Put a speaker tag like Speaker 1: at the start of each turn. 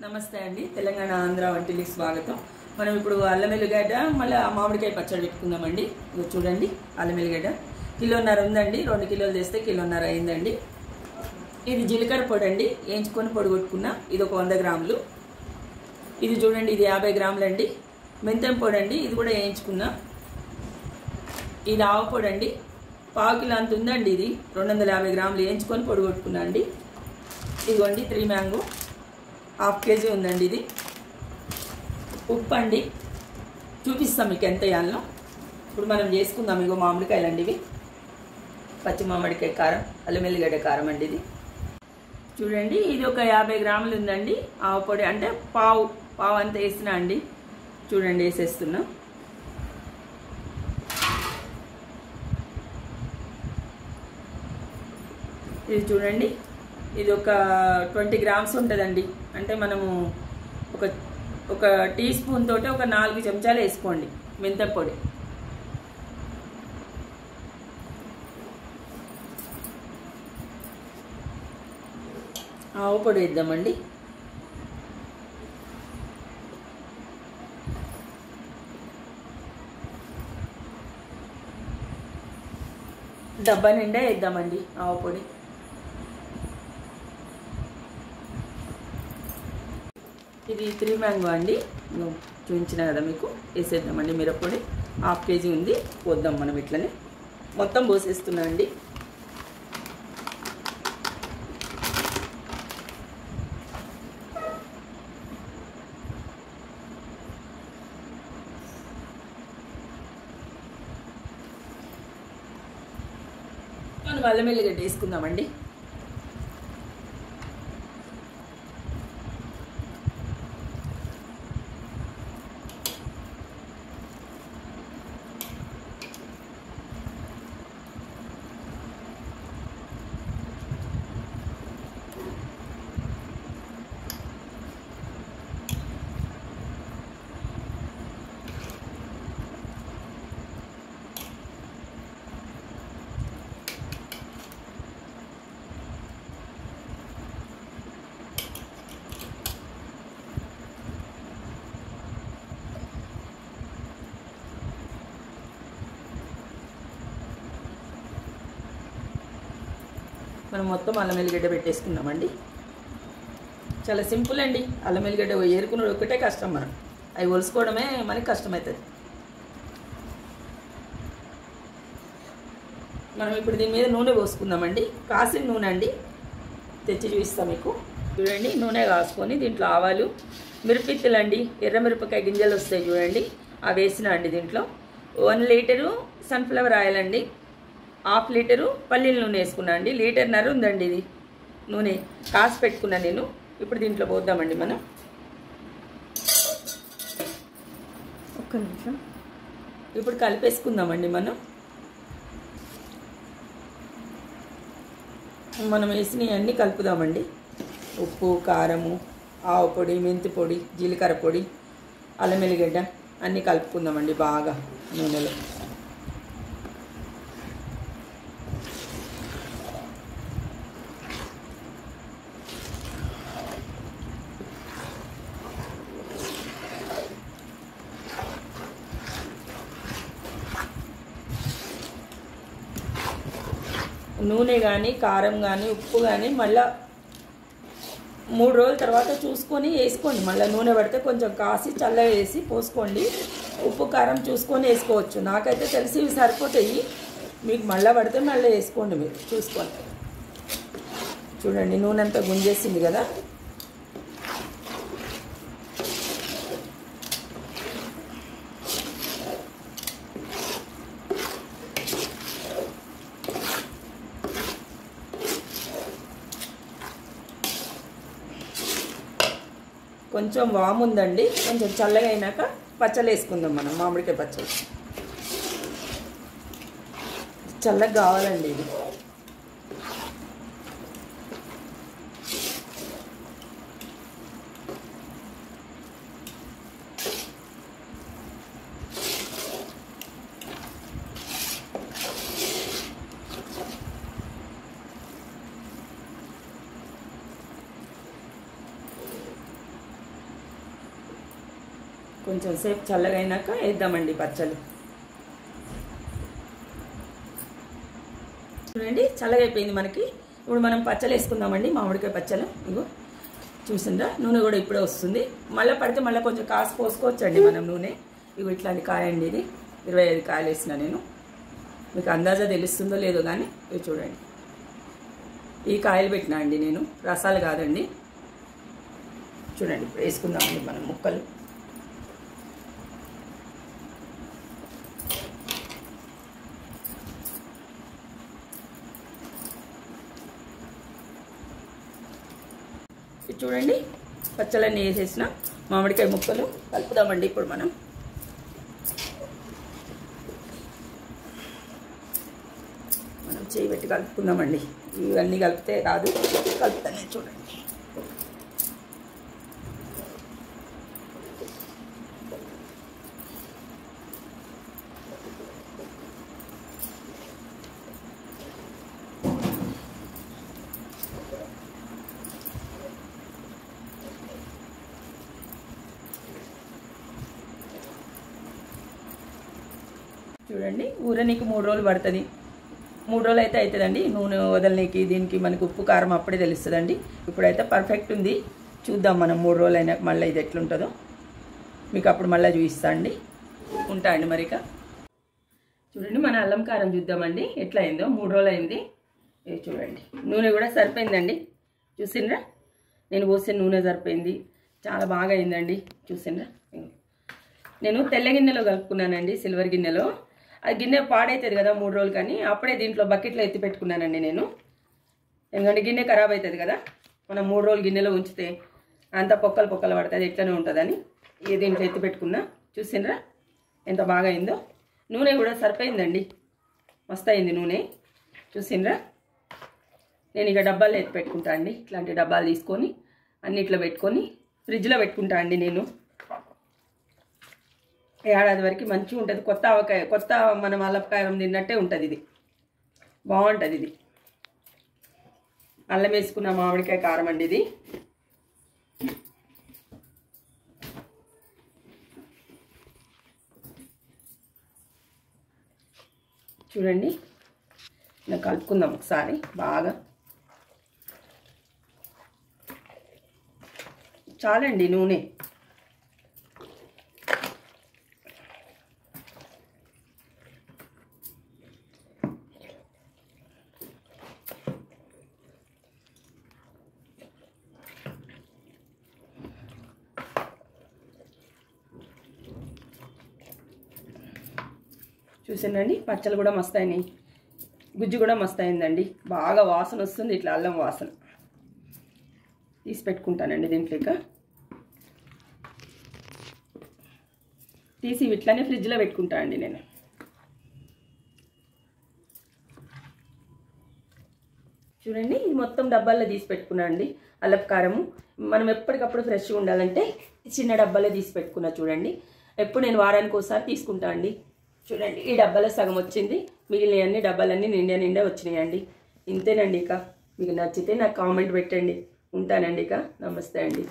Speaker 1: నమస్తే అండి. తెలంగాణ ఆంధ్ర వంటిలికి స్వాగతం. మనం ఇప్పుడు అల్లం ఎల్లిగడ్డ మళ్ళీ మామిడికాయ పచ్చడి పెట్టుకుందామండి. ఇది చూడండి, అల్లం ఎల్లిగడ్డ కిలోన్నర ఉందండి. 2 కిలోలు తెస్తే కిలోన్నర అయిందండి. ఇది జీలకర్ర పొడి అండి, వేయించుకొని పొడి కొట్టుకున్న. ఇది ఒక 100 గ్రాములు. ఇది చూడండి, ఇది 50 గ్రాములు అండి. మెంతం పొడి అండి, ఇది కూడా వేయించుకున్న. ఇది ఆవు పొడి అండి, 1/4 కిలో అంత ఉందండి. ఇది 250 గ్రాములు వేయించుకొని పొడి కొట్టుకున్నా అండి. ఇదిగోండి 3 మ్యాంగో 1/2 కేజీ ఉందండి. ఇది ఉప్పు అండి, చూపిస్తాం మీకు ఎంత వేయాలనో. ఇప్పుడు మనం చేసుకుందాం. ఇగో మామిడికాయలు అండి, ఇవి పచ్చి మామిడికాయ కారం, అల్లం ఎల్లిగడ్డ కారం అండి. ఇది చూడండి, ఇది ఒక 50 గ్రాములు ఉందండి. ఆవు పొడి అంటే పావు అంత వేసినా అండి. చూడండి, వేసేస్తున్నా. ఇది చూడండి, ఇది ఒక 20 గ్రామ్స్ ఉంటుందండి. అంటే మనము ఒక టీ స్పూన్ తోటి ఒక 4 చెంచాలు వేసుకోండి మెంతం పొడి. ఆవు పొడి వేద్దామండి. డబ్బా నిండా వేద్దామండి ఆవు పొడి. ఇది 3 మ్యాంగో అండి, చూపించిన కదా మీకు. వేసేద్దామండి మిరప్పొడి. 1/2 కేజీ ఉంది, పోద్దాం మనం ఇట్లనే. మొత్తం పోసేస్తున్నా అండి. మనం అల్లం ఎల్లిగడ్డ వేసుకుందామండి. మనం మొత్తం అల్లం ఎల్లిగడ్డ పెట్టేసుకుందామండి. చాలా సింపుల్ అండి. అల్లం ఎల్లిగడ్డ ఏరుకున్నది ఒకటే కష్టం, మనం అవి ఒలుసుకోవడమే మనకి కష్టమవుతుంది. మనం ఇప్పుడు దీని మీద నూనె పోసుకుందామండి. కాసిన నూనె అండి, తెచ్చి చూపిస్తాం మీకు. చూడండి, నూనె కాసుకొని దీంట్లో ఆవాలు, మిరపిత్తులు అండి, ఎర్రమిరపకాయ గింజలు వస్తాయి చూడండి, అవి వేసినా అండి. దీంట్లో 1 లీటరు సన్ఫ్లవర్ ఆయిల్ అండి, 1/2 లీటరు పల్లీల నూనె వేసుకున్నా అండి. 1.5 లీటర్ ఉందండి ఇది నూనె, కాసి పెట్టుకున్నా నేను. ఇప్పుడు దీంట్లో పోద్దామండి మనం. ఒక్క నిమిషం. ఇప్పుడు కలిపేసుకుందామండి మనం వేసినవన్నీ కలుపుదామండి. ఉప్పు, కారము, ఆవు పొడి, మెంతి పొడి, జీలకర్ర పొడి, అల్లం ఎల్లిగడ్డ అన్నీ కలుపుకుందామండి బాగా నూనెలో. నూనె కానీ, కారం కానీ, ఉప్పు కానీ మళ్ళీ 3 రోజుల తర్వాత చూసుకొని వేసుకోండి. మళ్ళీ నూనె పడితే కొంచెం కాసి చల్లగా వేసి పోసుకోండి. ఉప్పు, కారం చూసుకొని వేసుకోవచ్చు. నాకైతే తెలిసి ఇవి సరిపోతాయి. మీకు మళ్ళీ పడితే మళ్ళీ వేసుకోండి మీరు చూసుకొని. చూడండి, నూనె అంతా గుంజేసింది కదా. కొంచెం వాము ఉందండి, కొంచెం చల్లగా అయినాక పచ్చళ్ళు వేసుకుందాం మనం. మామిడికాయ పచ్చడి చల్లగా కావాలండి ఇది. కొంచెం సేపు చల్లగా అయినాక వేద్దామండి పచ్చళ్ళు. చూడండి చల్లగా అయిపోయింది మనకి. ఇప్పుడు మనం పచ్చళ్ళు వేసుకుందామండి, మామిడికాయ పచ్చళ్ళు. ఇగో చూసిందా, నూనె కూడా ఇప్పుడే వస్తుంది. మళ్ళీ పడితే మళ్ళీ కొంచెం కాసు పోసుకోవచ్చండి మనం నూనె. ఇగో ఇట్లాంటి కాయ అండి, ఇది 25 కాయలు వేసిన నేను. మీకు అందాజా తెలుస్తుందో లేదో కానీ ఇవి చూడండి, ఈ కాయలు పెట్టినా అండి నేను, రసాలు కాదండి. చూడండి ఇప్పుడు వేసుకుందామండి మనం ముక్కలు. చూడండి పచ్చళ్ళన్నీ వేసేసిన మామిడికాయ ముక్కలు కలుపుదామండి ఇప్పుడు మనం. చేయి పెట్టి కలుపుకుందామండి. ఇవన్నీ కలిపితే రాదు, కలుపుతానే చూడండి. చూడండి ఊరనీకి 3 రోజులు పడుతుంది. 3 రోజులు అయితే అవుతుందండి. నూనె వదలనీకి దీనికి మనకు ఉప్పు కారం అప్పుడే తెలుస్తుందండి. ఇప్పుడైతే పర్ఫెక్ట్ ఉంది. చూద్దాం మనం 3 రోజులు అయినాక మళ్ళీ ఇది ఎట్లుంటుందో మీకు అప్పుడు మళ్ళీ చూపిస్తా అండి. ఉంటా అండి మరిక. చూడండి మన అల్లం కారం చూద్దామండి ఎట్లా అయిందో. 3 రోజులు అయింది. ఇది చూడండి నూనె కూడా సరిపోయిందండి. చూసిండ్రా, నేను పోసిన నూనె సరిపోయింది, చాలా బాగా అయిందండి. చూసిండ్రా, నేను తెల్ల గిన్నెలో కలుపుకున్నానండి, సిల్వర్ గిన్నెలో. ఆ గిన్నె పాడవుతుంది కదా 3 రోజులు, కానీ అప్పుడే దీంట్లో బకెట్లో ఎత్తి పెట్టుకున్నానండి నేను. ఎందుకంటే గిన్నె ఖరాబ్ అవుతుంది కదా, మనం 3 రోజులు గిన్నెలో ఉంచితే అంతా పొక్కలు పడుతుంది, ఎట్లనే ఉంటుందని దీంట్లో ఎత్తి పెట్టుకున్నా. చూసిండ్రా ఎంత బాగా అయిందో. నూనె కూడా సరిపోయిందండి, మస్తు అయింది నూనె. చూసిండ్రా, నేను ఇక డబ్బాల్లో ఎత్తి పెట్టుకుంటా అండి. ఇట్లాంటి డబ్బాలు తీసుకొని అన్నిట్లో పెట్టుకొని ఫ్రిడ్జ్లో పెట్టుకుంటా అండి నేను. ఏడాది వరకు మంచిగా ఉంటుంది. కొత్త ఆవకాయ, కొత్త మనం అల్లకారం తిన్నట్టే ఉంటుంది. ఇది బాగుంటుంది. ఇది అల్లం వేసుకున్న మామిడికాయ కారం అండి ఇది. చూడండి ఇలా కలుపుకుందాం ఒకసారి బాగా. చాలండి నూనె. చూసానండి పచ్చళ్ళు కూడా మస్తు అయినాయి, గుజ్జు కూడా మస్తు అయిందండి. బాగా వాసన వస్తుంది, ఇట్లా అల్లం వాసన. తీసి పెట్టుకుంటానండి దీంట్లో. తీసి ఇట్లానే ఫ్రిడ్జ్లో పెట్టుకుంటా అండి నేను. చూడండి ఇది మొత్తం డబ్బాల్లో తీసి పెట్టుకున్నా అండి అల్లపు కారము. మనం ఎప్పటికప్పుడు ఫ్రెష్గా ఉండాలంటే చిన్న డబ్బాలో తీసి పెట్టుకున్నా. చూడండి ఎప్పుడు నేను వారానికి ఒకసారి తీసుకుంటా అండి. చూడండి ఈ డబ్బాలో సగం వచ్చింది, మిగిలిన అన్ని డబ్బాలన్నీ నిండా వచ్చినాయండి. ఇంతేనండి. ఇక మీకు నచ్చితే నాకు కామెంట్ పెట్టండి. ఉంటానండి. ఇక నమస్తే అండి.